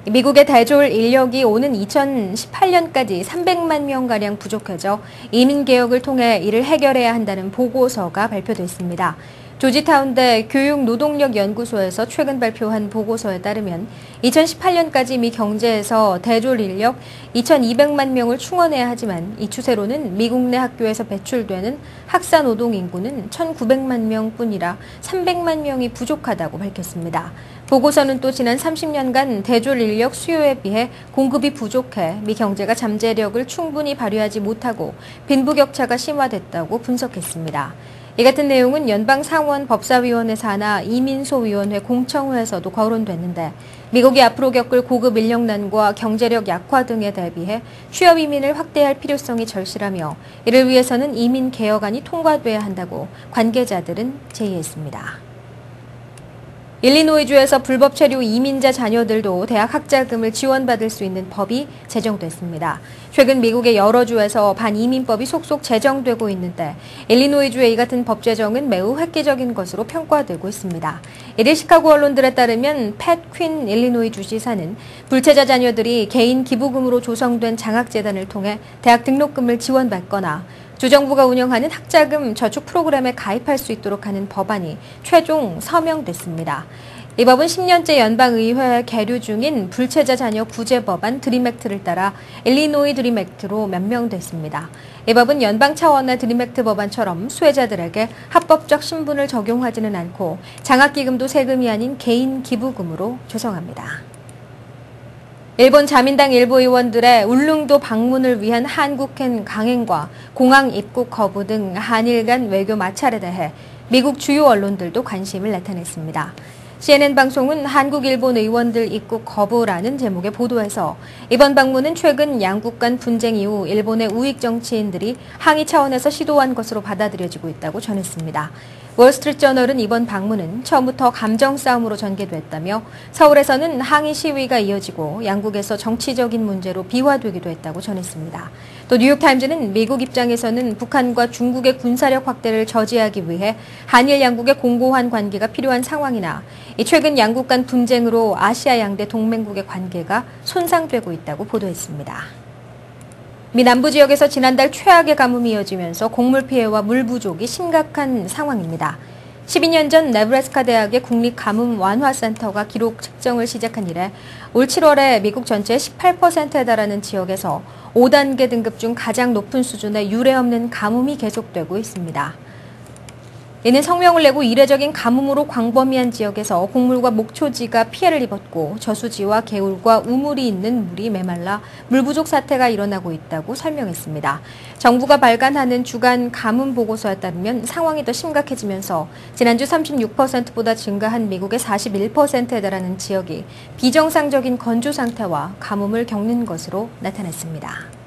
미국의 대졸 인력이 오는 2018년까지 300만 명가량 부족해져 이민개혁을 통해 이를 해결해야 한다는 보고서가 발표됐습니다. 조지타운대 교육노동력연구소에서 최근 발표한 보고서에 따르면 2018년까지 미 경제에서 대졸 인력 2,200만 명을 충원해야 하지만 이 추세로는 미국 내 학교에서 배출되는 학사 노동 인구는 1,900만 명뿐이라 300만 명이 부족하다고 밝혔습니다. 보고서는 또 지난 30년간 대졸 인력 수요에 비해 공급이 부족해 미 경제가 잠재력을 충분히 발휘하지 못하고 빈부격차가 심화됐다고 분석했습니다. 이 같은 내용은 연방상원 법사위원회 산하 이민소위원회 공청회에서도 거론됐는데 미국이 앞으로 겪을 고급 인력난과 경제력 약화 등에 대비해 취업 이민을 확대할 필요성이 절실하며 이를 위해서는 이민 개혁안이 통과돼야 한다고 관계자들은 제의했습니다. 일리노이주에서 불법 체류 이민자 자녀들도 대학 학자금을 지원받을 수 있는 법이 제정됐습니다. 최근 미국의 여러 주에서 반이민법이 속속 제정되고 있는데 일리노이주의 이 같은 법 제정은 매우 획기적인 것으로 평가되고 있습니다. 이를 시카고 언론들에 따르면 팻 퀸 일리노이주 지사는 불체자 자녀들이 개인 기부금으로 조성된 장학재단을 통해 대학 등록금을 지원받거나 주정부가 운영하는 학자금 저축 프로그램에 가입할 수 있도록 하는 법안이 최종 서명됐습니다. 이 법은 10년째 연방의회에 계류 중인 불체자 자녀 구제 법안 드림 액트를 따라 일리노이 드림 액트로 명명됐습니다. 이 법은 연방 차원의 드림 액트 법안처럼 수혜자들에게 합법적 신분을 적용하지는 않고 장학기금도 세금이 아닌 개인 기부금으로 조성합니다. 일본 자민당 일부 의원들의 울릉도 방문을 위한 한국행 강행과 공항 입국 거부 등 한일 간 외교 마찰에 대해 미국 주요 언론들도 관심을 나타냈습니다. CNN 방송은 한국-일본 의원들 입국 거부라는 제목의 보도에서 이번 방문은 최근 양국 간 분쟁 이후 일본의 우익 정치인들이 항의 차원에서 시도한 것으로 받아들여지고 있다고 전했습니다. 월스트리트저널은 이번 방문은 처음부터 감정 싸움으로 전개됐다며 서울에서는 항의 시위가 이어지고 양국에서 정치적인 문제로 비화되기도 했다고 전했습니다. 또 뉴욕타임즈는 미국 입장에서는 북한과 중국의 군사력 확대를 저지하기 위해 한일 양국의 공고한 관계가 필요한 상황이나 최근 양국 간 분쟁으로 아시아 양대 동맹국의 관계가 손상되고 있다고 보도했습니다. 미 남부 지역에서 지난달 최악의 가뭄이 이어지면서 곡물 피해와 물 부족이 심각한 상황입니다. 12년 전 네브래스카 대학의 국립가뭄 완화센터가 기록 측정을 시작한 이래 올 7월에 미국 전체의 18%에 달하는 지역에서 5단계 등급 중 가장 높은 수준의 유례없는 가뭄이 계속되고 있습니다. 이는 성명을 내고 이례적인 가뭄으로 광범위한 지역에서 곡물과 목초지가 피해를 입었고 저수지와 개울과 우물이 있는 물이 메말라 물 부족 사태가 일어나고 있다고 설명했습니다. 정부가 발간하는 주간 가뭄 보고서에 따르면 상황이 더 심각해지면서 지난주 36%보다 증가한 미국의 41%에 달하는 지역이 비정상적인 건조 상태와 가뭄을 겪는 것으로 나타났습니다.